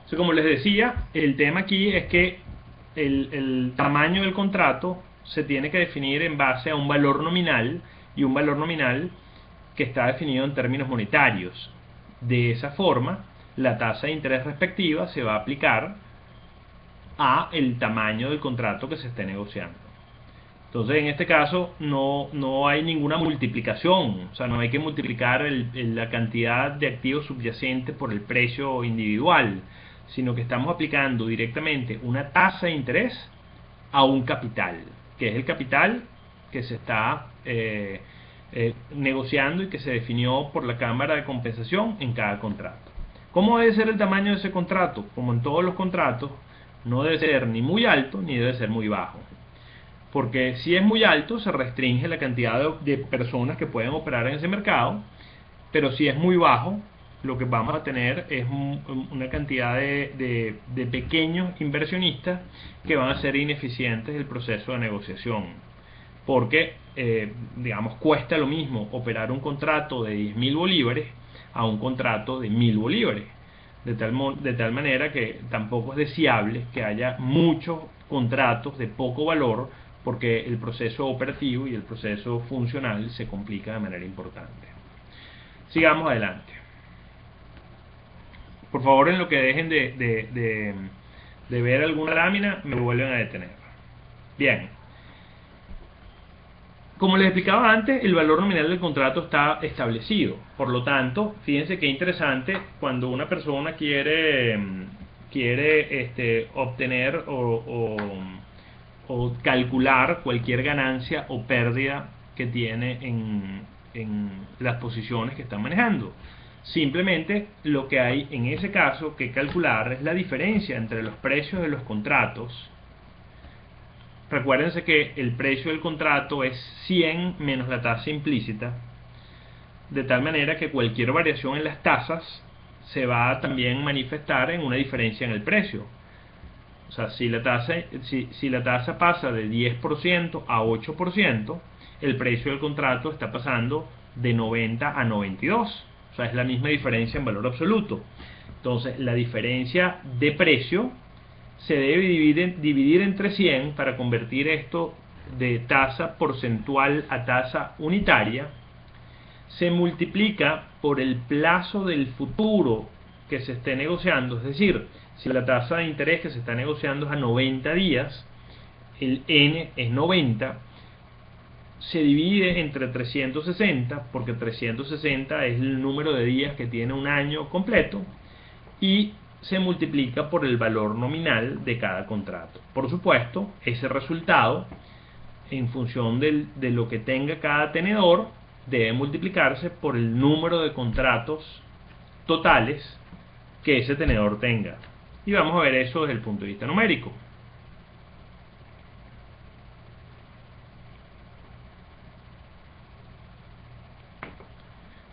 Entonces, como les decía, el tema aquí es que el tamaño del contrato se tiene que definir en base a un valor nominal, y un valor nominal que está definido en términos monetarios. De esa forma, la tasa de interés respectiva se va a aplicar a el tamaño del contrato que se esté negociando. Entonces, en este caso no hay ninguna multiplicación, o sea, no hay que multiplicar la cantidad de activos subyacentes por el precio individual, sino que estamos aplicando directamente una tasa de interés a un capital, que es el capital que se está negociando y que se definió por la Cámara de Compensación en cada contrato. ¿Cómo debe ser el tamaño de ese contrato? Como en todos los contratos, no debe ser ni muy alto ni debe ser muy bajo. Porque si es muy alto, se restringe la cantidad de personas que pueden operar en ese mercado, pero si es muy bajo, lo que vamos a tener es una cantidad de pequeños inversionistas que van a ser ineficientes el proceso de negociación. Porque, digamos, cuesta lo mismo operar un contrato de 10.000 bolívares a un contrato de 1.000 bolívares. De tal manera que tampoco es deseable que haya muchos contratos de poco valor, porque el proceso operativo y el proceso funcional se complica de manera importante. Sigamos adelante. Por favor, en lo que dejen de ver alguna lámina, me vuelven a detener. Bien. Como les explicaba antes, el valor nominal del contrato está establecido. Por lo tanto, fíjense qué interesante cuando una persona quiere obtener o calcular cualquier ganancia o pérdida que tiene en las posiciones que están manejando. Simplemente lo que hay en ese caso que calcular es la diferencia entre los precios de los contratos. Recuérdense que el precio del contrato es 100 menos la tasa implícita, de tal manera que cualquier variación en las tasas se va a también manifestar en una diferencia en el precio. O sea, si la tasa pasa de 10% a 8%, el precio del contrato está pasando de 90 a 92. O sea, es la misma diferencia en valor absoluto. Entonces, la diferencia de precio se debe dividir entre 100 para convertir esto de tasa porcentual a tasa unitaria. Se multiplica por el plazo del futuro que se esté negociando, es decir, si la tasa de interés que se está negociando es a 90 días, el N es 90, se divide entre 360, porque 360 es el número de días que tiene un año completo, y se multiplica por el valor nominal de cada contrato. Por supuesto, ese resultado, en función de lo que tenga cada tenedor, debe multiplicarse por el número de contratos totales que ese tenedor tenga. Y vamos a ver eso desde el punto de vista numérico.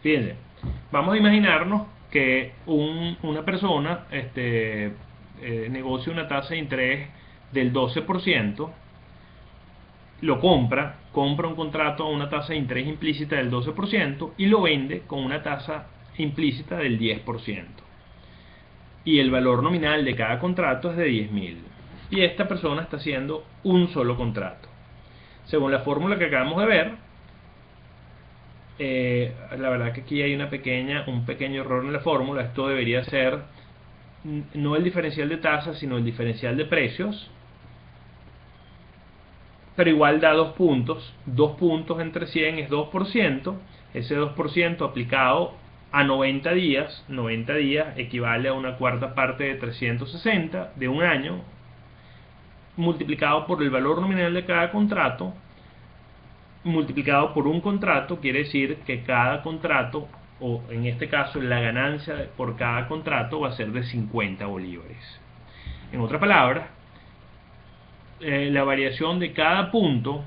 Fíjense, vamos a imaginarnos que una persona negocia una tasa de interés del 12%, lo compra un contrato a una tasa de interés implícita del 12% y lo vende con una tasa implícita del 10%. Y el valor nominal de cada contrato es de 10.000. Y esta persona está haciendo un solo contrato. Según la fórmula que acabamos de ver, la verdad que aquí hay un pequeño error en la fórmula. Esto debería ser no el diferencial de tasas, sino el diferencial de precios, pero igual da 2 puntos. 2 puntos entre 100 es 2%. Ese 2% aplicado a 90 días, 90 días equivale a una cuarta parte de 360 de un año, multiplicado por el valor nominal de cada contrato, multiplicado por un contrato. Quiere decir que cada contrato, o en este caso la ganancia por cada contrato, va a ser de 50 bolívares. En otras palabras, la variación de cada punto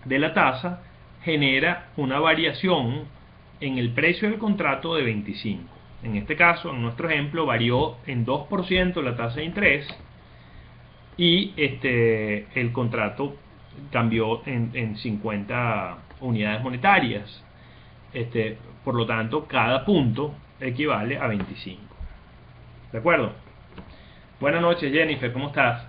de la tasa genera una variación en el precio del contrato de 25. En este caso, en nuestro ejemplo, varió en 2% la tasa de interés y el contrato cambió en 50 unidades monetarias. Por lo tanto, cada punto equivale a 25. ¿De acuerdo? Buenas noches, Jennifer, ¿cómo estás?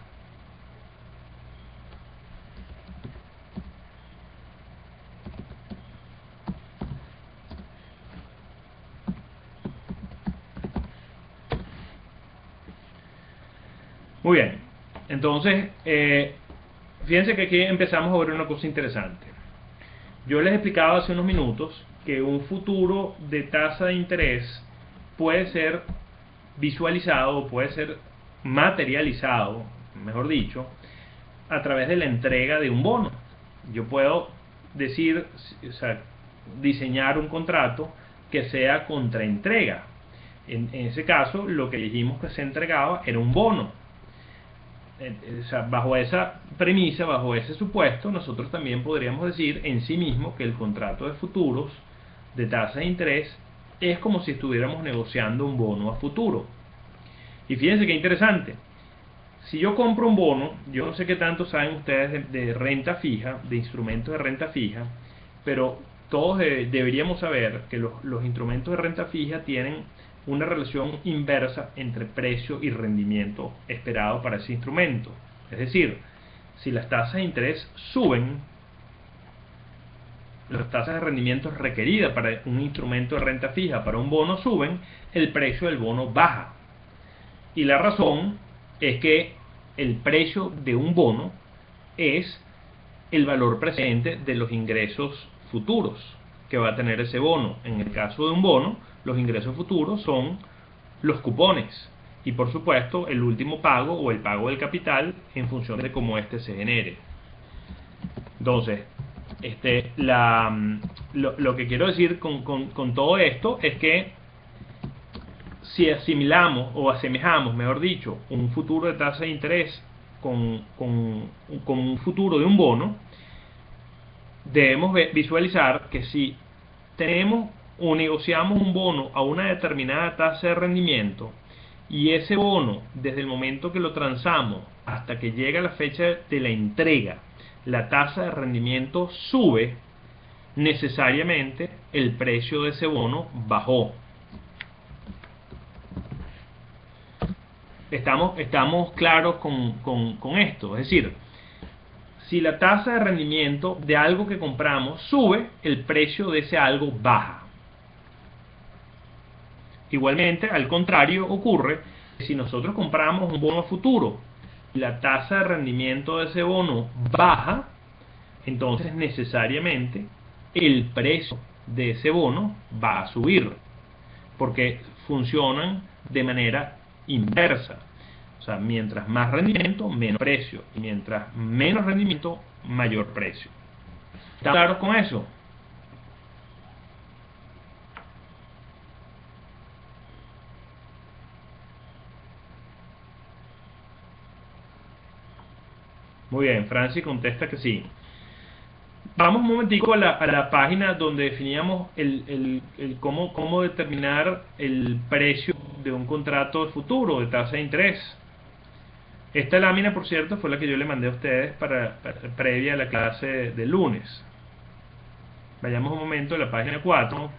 Muy bien, entonces, fíjense que aquí empezamos a ver una cosa interesante. Yo les explicaba hace unos minutos que un futuro de tasa de interés puede ser visualizado o puede ser materializado, mejor dicho, a través de la entrega de un bono. Yo puedo decir, o sea, diseñar un contrato que sea contraentrega. En ese caso, lo que dijimos que se entregaba era un bono. O sea, bajo esa premisa, bajo ese supuesto, nosotros también podríamos decir en sí mismo que el contrato de futuros de tasa de interés es como si estuviéramos negociando un bono a futuro. Y fíjense qué interesante. Si yo compro un bono, yo no sé qué tanto saben ustedes de renta fija, de instrumentos de renta fija, pero todos deberíamos saber que los instrumentos de renta fija tienen una relación inversa entre precio y rendimiento esperado para ese instrumento. Es decir, si las tasas de interés suben, las tasas de rendimiento requeridas para un instrumento de renta fija, para un bono, suben, el precio del bono baja. Y la razón es que el precio de un bono es el valor presente de los ingresos futuros que va a tener ese bono. En el caso de un bono, los ingresos futuros son los cupones y por supuesto el último pago o el pago del capital en función de cómo este se genere. Entonces, lo que quiero decir con todo esto es que si asimilamos o asemejamos, mejor dicho, un futuro de tasa de interés con un futuro de un bono, debemos visualizar que si tenemos o negociamos un bono a una determinada tasa de rendimiento y ese bono, desde el momento que lo transamos hasta que llega la fecha de la entrega, la tasa de rendimiento sube, necesariamente el precio de ese bono bajó. Estamos claros con esto. Es decir, si la tasa de rendimiento de algo que compramos sube, el precio de ese algo baja. Igualmente, al contrario, ocurre que si nosotros compramos un bono a futuro y la tasa de rendimiento de ese bono baja, entonces necesariamente el precio de ese bono va a subir, porque funcionan de manera inversa. O sea, mientras más rendimiento, menos precio, y mientras menos rendimiento, mayor precio. ¿Están claros con eso? Muy bien, Francis contesta que sí. Vamos un momentico a la página donde definíamos cómo determinar el precio de un contrato de futuro de tasa de interés. Esta lámina, por cierto, fue la que yo le mandé a ustedes previa a la clase de lunes. Vayamos un momento a la página 4.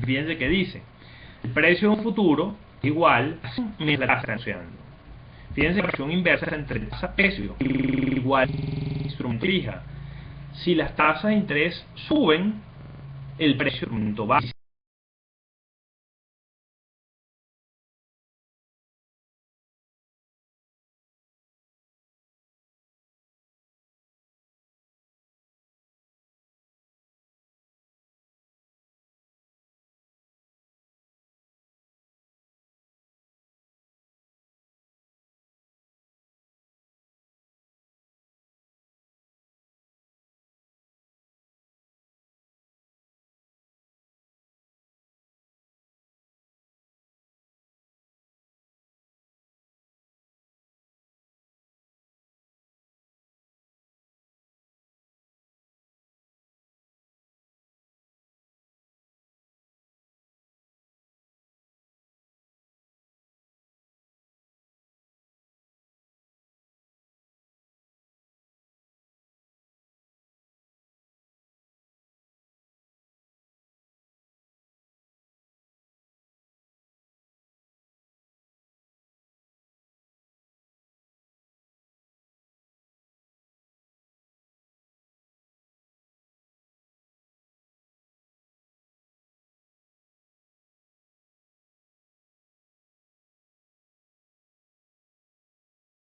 Fíjense que dice: el precio de un futuro igual a la tasa negociando. Fíjense la relación inversa entre tasa-precio igual instrumento fija. Si las tasas de interés suben, el precio del instrumento baja.